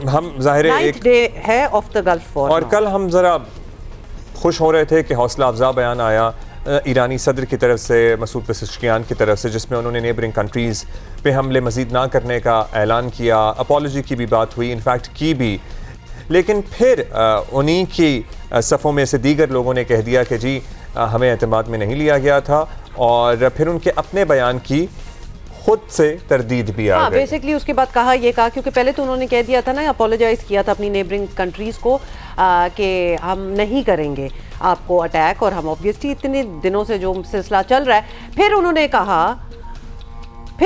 हम ज़ाहिर है एक डे है ऑफ द गल्फ वॉर, और कल हम ज़रा खुश हो रहे थे कि हौसला अफजा बयान आया ईरानी सदर की तरफ से, मसूद पेज़ेश्कियान की तरफ से, जिसमें उन्होंने नेबरिंग कंट्रीज़ पे हमले मज़ीद ना करने का ऐलान किया। अपॉलॉजी की भी बात हुई, इनफैक्ट की भी, लेकिन फिर उन्हीं की सफ़ों में से दीगर लोगों ने कह दिया कि जी हमें एतमाद में नहीं लिया गया था, और फिर उनके अपने बयान की खुद से तरदीद भी आ गई। बेसिकली उसके बाद कहा क्योंकि पहले तो उन्होंने कह दिया था ना, अपोलोजाइज किया था अपनी नेबरिंग कंट्रीज़ को कि हम नहीं करेंगे आपको अटैक, और हम ऑब्वियसली इतने दिनों से जो सिलसिला चल रहा है। फिर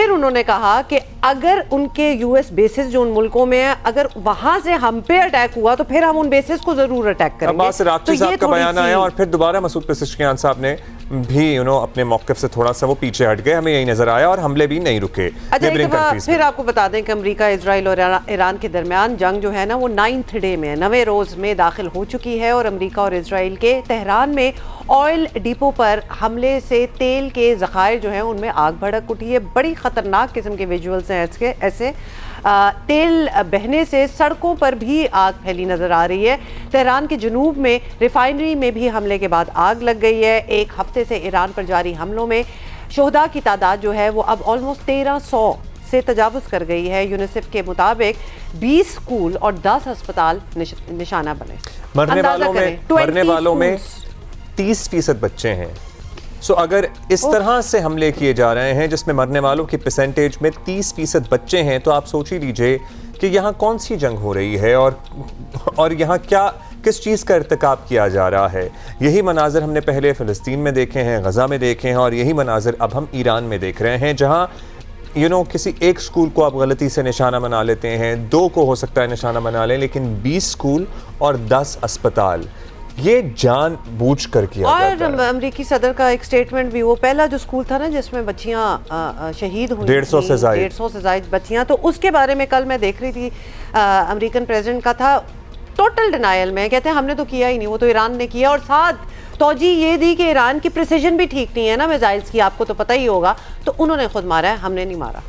उन्होंने कहा कि अगर उनके यूएस बेसिस जो उन मुल्कों में है, अगर वहां से हम पे अटैक हुआ तो फिर हम उन बेसिस को जरूर अटैक करेंगे। अब्बास राक्ची साहब का बयान आया और फिर दोबारा मसूद पेज़ेश्कियान साहब ने भी अपने मौक़िफ़ से थोड़ा सा वो पीछे हट गए, हमें यही नजर आया, और हमले भी नहीं रुके। अच्छा, फिर आपको बता दें कि अमेरिका, इजराइल और ईरान के दरमियान जंग जो है ना वो 9th डे में, 9वें रोज़ में दाखिल हो चुकी है, और अमेरिका और इजराइल के तेहरान में ऑयल डिपो पर हमले से तेल के ज़खायर जो हैं उनमें आग भड़क उठी है। बड़ी ख़तरनाक किस्म के विजुअल्स हैं ऐसे तेल बहने से सड़कों पर भी आग फैली नज़र आ रही है। तेहरान के जनूब में रिफाइनरी में भी हमले के बाद आग लग गई है। एक हफ्ते से ईरान पर जारी हमलों में शोहदा की तादाद जो है वो अब ऑलमोस्ट 1300 से तजावुज़ कर गई है। यूनिसेफ के मुताबिक 20 स्कूल और 10 अस्पताल निशाना बने। मरने वालों में 30% बच्चे हैं। सो अगर इस तरह से हमले किए जा रहे हैं जिसमें मरने वालों की परसेंटेज में 30% बच्चे हैं, तो आप सोच ही लीजिए कि यहाँ कौन सी जंग हो रही है और यहाँ किस चीज़ का इर्तिकाब किया जा रहा है। यही मनाजिर हमने पहले फ़लस्तीन में देखे हैं, गज़ा में देखे हैं, और यही मनाजिर अब हम ईरान में देख रहे हैं, जहाँ किसी एक स्कूल को आप गलती से निशाना बना लेते हैं, 2 को हो सकता है निशाना बना लें, लेकिन 20 स्कूल और 10 अस्पताल, ये जान बूझ कर किया जाता है। और अमेरिकी सदर का एक स्टेटमेंट भी, वो पहला जो स्कूल था ना जिसमें बच्चियां शहीद हुई, 150 से ज़ायद बच्चियां, तो उसके बारे में कल मैं देख रही थी, अमेरिकन प्रेसिडेंट का था टोटल डिनायल में, कहते हैं हमने तो किया ही नहीं, वो तो ईरान ने किया, और साथ तोजी ये दी कि ईरान की प्रिसिजन भी ठीक नहीं है ना मिसाइल्स की, आपको तो पता ही होगा, तो उन्होंने खुद मारा है, हमने नहीं मारा।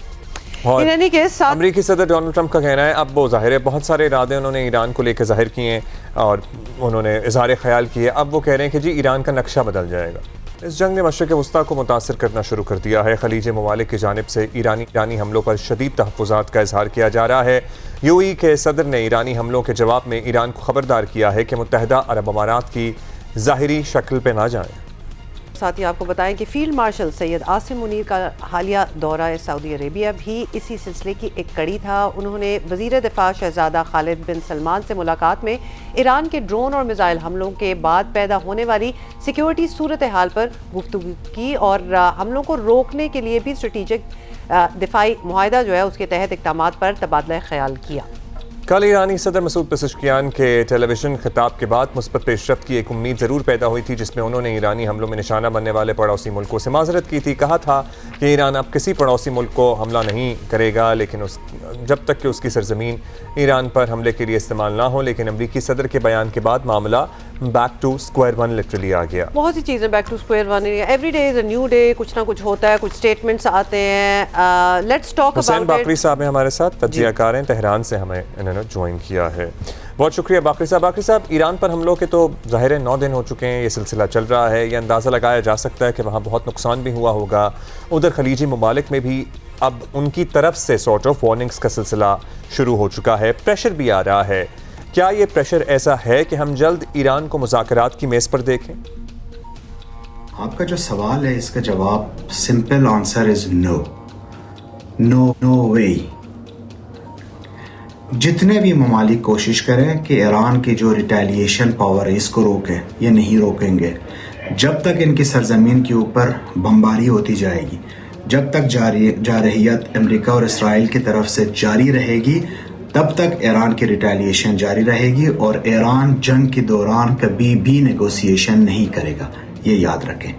अमेरिकी सदर डोनाल्ड ट्रंप का कहना है, अब वो जाहिर है बहुत सारे इरादे उन्होंने ईरान को लेकर जाहिर किए हैं और उन्होंने इज़हार ख्याल किए, अब वो कह रहे हैं कि जी ईरान का नक्शा बदल जाएगा। इस जंग ने मशरिक़ वस्ता को मुतासर करना शुरू कर दिया है। खलीज ममालिक की जानिब से ईरानी हमलों पर शदीद तहफ़्फ़ुज़ात का इज़हार किया जा रहा है। यूएई के सदर ने ईरानी हमलों के जवाब में ईरान को खबरदार किया है कि मुत्तहिदा अरब अमारात की ज़ाहिरी शक्ल पर ना जाएं। साथ ही आपको बताएं कि फील्ड मार्शल सैयद आसिम मुनीर का हालिया दौरा सऊदी अरेबिया भी इसी सिलसिले की एक कड़ी था। उन्होंने वज़ीर दिफा शहजादा खालिद बिन सलमान से मुलाकात में ईरान के ड्रोन और मिसाइल हमलों के बाद पैदा होने वाली सिक्योरिटी सूरत हाल पर गुफ्तगू की, और हमलों को रोकने के लिए भी स्ट्रेटेजिक दिफाई मुआहदा जो है उसके तहत इक़दामात पर तबादला ख्याल किया। कल ईरानी सदर मसूद पेज़ेश्कियान के टेलीविजन खिताब के बाद मुस्बत पेशरफ्त की एक उम्मीद ज़रूर पैदा हुई थी, जिसमें उन्होंने ईरानी हमलों में निशाना बनने वाले पड़ोसी मुल्कों से माजरत की थी। कहा था कि ईरान अब किसी पड़ोसी मुल्क को हमला नहीं करेगा, लेकिन जब तक कि उसकी सरजमीन ईरान पर हमले के लिए इस्तेमाल ना हो। लेकिन अमरीकी सदर के बयान के बाद मामला back to square one literally आ गया। बहुत सी चीज़ें back to square one, every day is a new day, कुछ ना कुछ होता है, कुछ स्टेटमेंट्स आते हैं। Let's talk about it. बाकरी साहब हैं हमारे साथ, तज्जियाकार हैं, तेहरान से हमें इन्होंने ज्वाइन किया है। बहुत शुक्रिया बाकरी साहब। ईरान पर हमलों के तो ज़ाहिर है 9 दिन हो चुके हैं, ये सिलसिला चल रहा है, ये अंदाज़ा लगाया जा सकता है कि वहाँ बहुत नुकसान भी हुआ होगा। उधर खलीजी ममालिक में भी अब उनकी तरफ से सॉर्ट ऑफ वार्निंग्स का सिलसिला शुरू हो चुका है, प्रेशर भी आ रहा है। क्या ये प्रेशर ऐसा है कि हम जल्द ईरान को मुज़ाकरात की मेज़ पर देखें? आपका जो सवाल है इसका जवाब simple answer is no, no, no way. जितने भी ममालिक कोशिश करें कि ईरान की जो रिटेलिएशन पावर है इसको रोकें, ये नहीं रोकेंगे। जब तक इनकी सरजमीन के ऊपर बमबारी होती जाएगी, जब तक जारहियत अमेरिका और इसराइल की तरफ से जारी रहेगी, तब तक ईरान की रिटेलिएशन जारी रहेगी, और ईरान जंग के दौरान कभी भी नेगोशिएशन नहीं करेगा, ये याद रखें।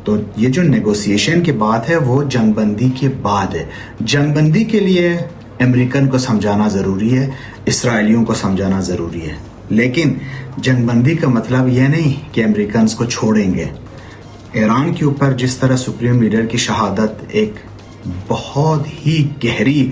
तो ये जो नेगोशिएशन की बात है वो जंगबंदी के बाद है। जंगबंदी के लिए अमेरिकन को समझाना ज़रूरी है, इसराइलियों को समझाना ज़रूरी है, लेकिन जंगबंदी का मतलब यह नहीं कि अमेरिकन को छोड़ेंगे। ईरान के ऊपर जिस तरह सुप्रीम लीडर की शहादत एक बहुत ही गहरी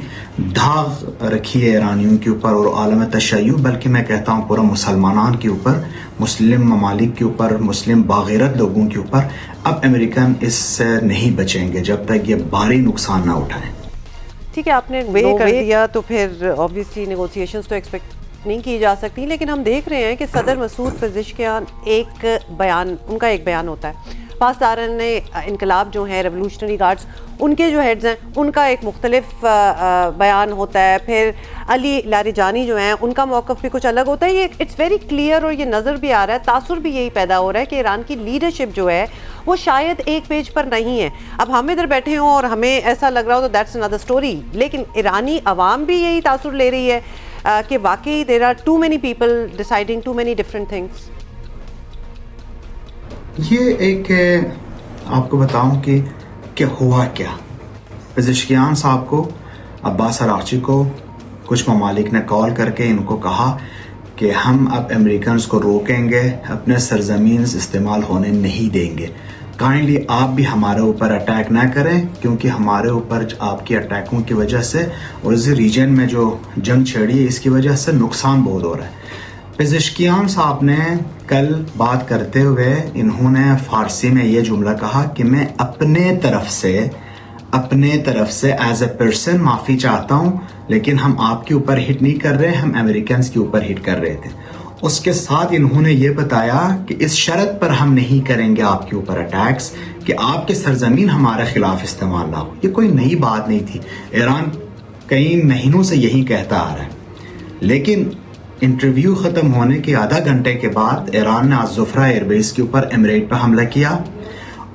दाग रखी है ईरानियों के ऊपर और आलम तशय्युअ, बल्कि मैं कहता हूँ पूरा मुसलमानान के ऊपर, मुस्लिम ममालिक के ऊपर, मुस्लिम बागैरत लोगों के ऊपर। अब अमेरिकन इससे नहीं बचेंगे जब तक ये भारी नुकसान ना उठाएं। ठीक है, आपने वे कर दिया तो फिर ऑब्वियसली नेगोशिएशंस तो एक्सपेक्ट नहीं की जा सकती, लेकिन हम देख रहे हैं कि सदर मसूद पेज़ेश्कियान उनका एक बयान होता है, पासदारान इनकलाब जो हैं रेवोल्यूशनरी गार्ड्स उनके जो हेड्स हैं उनका एक मुख्तलिफ बयान होता है, फिर अली लारिजानी जो हैं उनका मौक़िफ़ भी कुछ अलग होता है। ये इट्स वेरी क्लियर और ये नज़र भी आ रहा है, तासुर भी यही पैदा हो रहा है कि ईरान की लीडरशिप जो है वो शायद एक पेज पर नहीं है। अब हम इधर बैठे हों और हमें ऐसा लग रहा हो तो दैट्स अनदर स्टोरी, लेकिन ईरानी अवाम भी यही तासुर ले रही है कि वाकई there are too many people deciding too many different things. ये एक आपको बताऊं कि हुआ क्या। पेज़ेश्कियान साहब को, अब्बास अराग़ची को कुछ ममालिक ने कॉल करके इनको कहा कि हम अब अमेरिकन को रोकेंगे, अपने सरजमीन इस्तेमाल होने नहीं देंगे, काइंडली आप भी हमारे ऊपर अटैक ना करें, क्योंकि हमारे ऊपर आपकी अटैकों की वजह से और इस रीजन में जो जंग छेड़ी है इसकी वजह से नुकसान बहुत हो रहा है। पेज़ेश्कियान साहब ने कल बात करते हुए इन्होंने फ़ारसी में ये जुमला कहा कि मैं अपने तरफ से एज ए पर्सन माफ़ी चाहता हूँ, लेकिन हम आपके ऊपर हिट नहीं कर रहे, हम अमेरिकन के ऊपर हिट कर रहे थे। उसके साथ इन्होंने ये बताया कि इस शर्त पर हम नहीं करेंगे आपके ऊपर अटैक्स कि आपके सरजमीन हमारे खिलाफ इस्तेमाल ना हो। ये कोई नई बात नहीं थी, ईरान कई महीनों से यही कहता आ रहा है। लेकिन इंटरव्यू ख़त्म होने के आधा घंटे के बाद ईरान ने अज़-ज़ुफ़रा एयरबेस के ऊपर एमिरेट पर हमला किया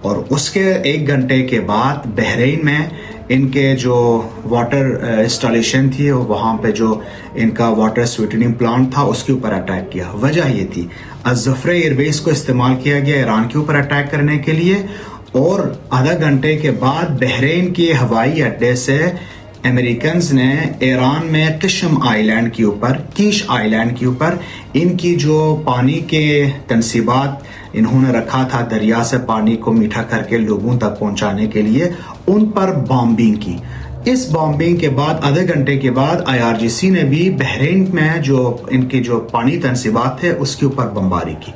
और उसके एक घंटे के बाद बहरीन में इनके जो वाटर इंस्टॉलेशन थी और वहाँ पे जो इनका वाटर स्वीटनिंग प्लांट था उसके ऊपर अटैक किया। वजह ये थी अज़-ज़ुफ़रा एयरबेस को इस्तेमाल किया गया ईरान के ऊपर अटैक करने के लिए, और आधा घंटे के बाद बहरीन के हवाई अड्डे से अमेरिकन्स ने ईरान में कीश आइलैंड के ऊपर इनकी जो पानी के तनसीबात इन्होंने रखा था, दरिया से पानी को मीठा करके लोगों तक पहुंचाने के लिए, उन पर बॉम्बिंग की। इस बॉम्बिंग के बाद आधे घंटे के बाद IRGC ने भी बहरीन में जो इनकी जो पानी तनसीबात थे उसके ऊपर बमबारी की।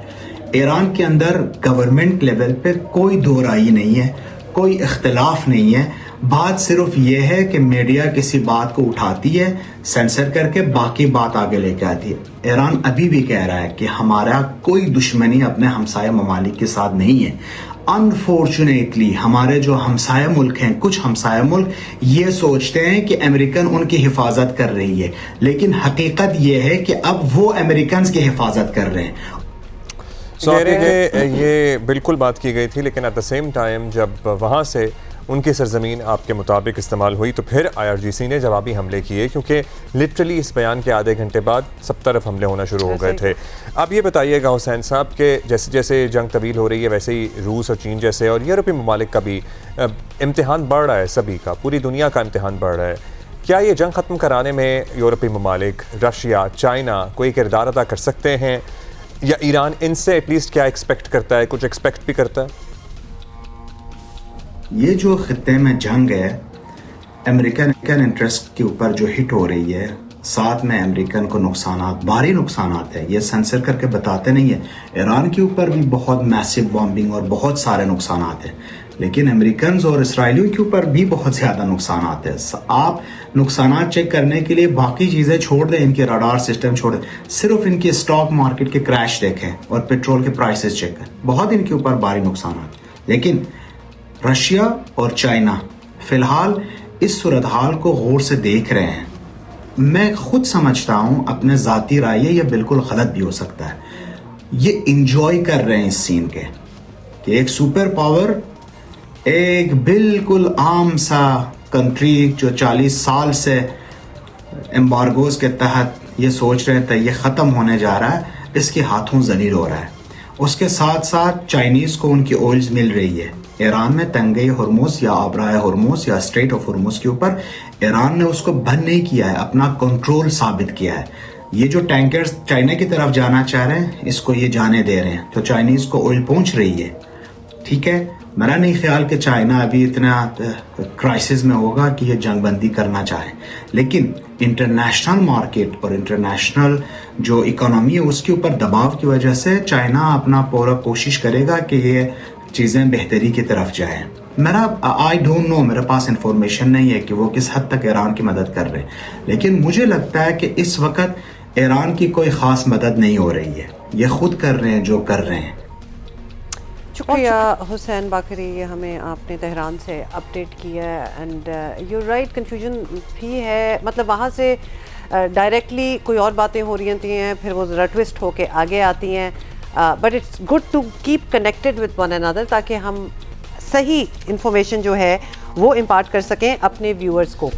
ईरान के अंदर गवर्नमेंट लेवल पे कोई दो राय नहीं है, कोई इख्तिलाफ नहीं है। बात सिर्फ ये है कि मीडिया किसी बात को उठाती है, सेंसर करके बाकी बात आगे लेके आती है। ईरान अभी भी कह रहा है कि हमारा कोई दुश्मनी अपने हमसाया ममालिक के साथ नहीं है। अनफॉर्चुनेटली हमारे जो हमसाया मुल्क हैं, कुछ हमसाया मुल्क ये सोचते हैं कि अमेरिकन उनकी हिफाजत कर रही है, लेकिन हकीकत ये है कि अब वो अमेरिकन की हिफाजत कर रहे हैं। ये बिल्कुल बात की गई थी, लेकिन एट द सेम टाइम जब वहाँ से उनकी सरजमीन आपके मुताबिक इस्तेमाल हुई तो फिर IRGC ने जवाबी हमले किए, क्योंकि लिटरली इस बयान के आधे घंटे बाद सब तरफ हमले होना शुरू हो गए थे। अब ये बताइएगा हुसैन साहब कि जैसे जैसे जंग तवील हो रही है वैसे ही रूस और चीन जैसे और यूरोपीय ममालिक का भी इम्तिहान बढ़ रहा है, सभी का, पूरी दुनिया का इम्तिहान बढ़ रहा है। क्या ये जंग ख़त्म कराने में यूरोपीय ममालिक, रशिया, चाइना कोई किरदार अदा कर सकते हैं, या ईरान इनसे एटलीस्ट क्या एक्सपेक्ट करता है, कुछ एक्सपेक्ट भी करता है? ये जो खित्ते में जंग है अमेरिकन इंटरेस्ट के ऊपर जो हिट हो रही है, साथ में अमेरिकन को नुकसानात, भारी नुकसानात है, ये सेंसर करके बताते नहीं है। ईरान के ऊपर भी बहुत मैसिव बॉम्बिंग और बहुत सारे नुकसानात हैं, लेकिन अमेरिकन और इसराइलियों के ऊपर भी बहुत ज़्यादा नुकसानात है। आप नुकसानात चेक करने के लिए बाकी चीज़ें छोड़ दें, इनके रडार सिस्टम छोड़ दें, सिर्फ इनके स्टॉक मार्केट के क्रैश देखें और पेट्रोल के प्राइसेस चेक करें, बहुत इनके ऊपर भारी नुकसानात। लेकिन रशिया और चाइना फिलहाल इस सूरत हाल को गौर से देख रहे हैं। मैं खुद समझता हूं, अपने ज़ाती राय है, यह बिल्कुल गलत भी हो सकता है, ये इंजॉय कर रहे हैं इस सीन के कि एक सुपर पावर एक बिल्कुल आम सा कंट्री जो 40 साल से एम्बार्गोज के तहत ये सोच रहे थे ये ख़त्म होने जा रहा है, इसके हाथों जलील हो रहा है। उसके साथ साथ चाइनीज़ को उनकी ऑयल्स मिल रही है। ईरान में तंगे हुर्मुज़ या आबराए हुर्मुज़ या स्ट्रेट ऑफ हुर्मुज़ के ऊपर ईरान ने उसको बंद नहीं किया है, अपना कंट्रोल साबित किया है। ये जो टैंकर्स चाइना की तरफ जाना चाह रहे हैं इसको ये जाने दे रहे हैं, तो चाइनीज़ को ऑयल पहुंच रही है। ठीक है, मेरा नहीं ख्याल कि चाइना अभी इतना क्राइसिस में होगा कि ये जंगबंदी करना चाहे, लेकिन इंटरनेशनल मार्केट और इंटरनेशनल जो इकोनॉमी है उसके ऊपर दबाव की वजह से चाइना अपना पूरा कोशिश करेगा कि ये चीज़ें बेहतरी की तरफ जाएं। आई डोंट नो, मेरे पास इंफॉर्मेशन नहीं है कि वो किस हद तक ईरान की मदद कर रहे हैं, लेकिन मुझे लगता है कि इस वक्त ईरान की कोई ख़ास मदद नहीं हो रही है, ये खुद कर रहे हैं जो कर रहे हैं। शुक्रिया हुसैन बाकरी, ये हमें आपने तेहरान से अपडेट किया एंड यू राइट, कन्फ्यूजन भी है, मतलब वहाँ से डायरेक्टली कोई और बातें हो रही होती हैं, फिर वो ज़रा ट्विस्ट होके आगे आती हैं, but it's good to keep connected with one another ताकि हम सही इंफॉर्मेशन जो है वो इम्पार्ट कर सकें अपने व्यूअर्स को।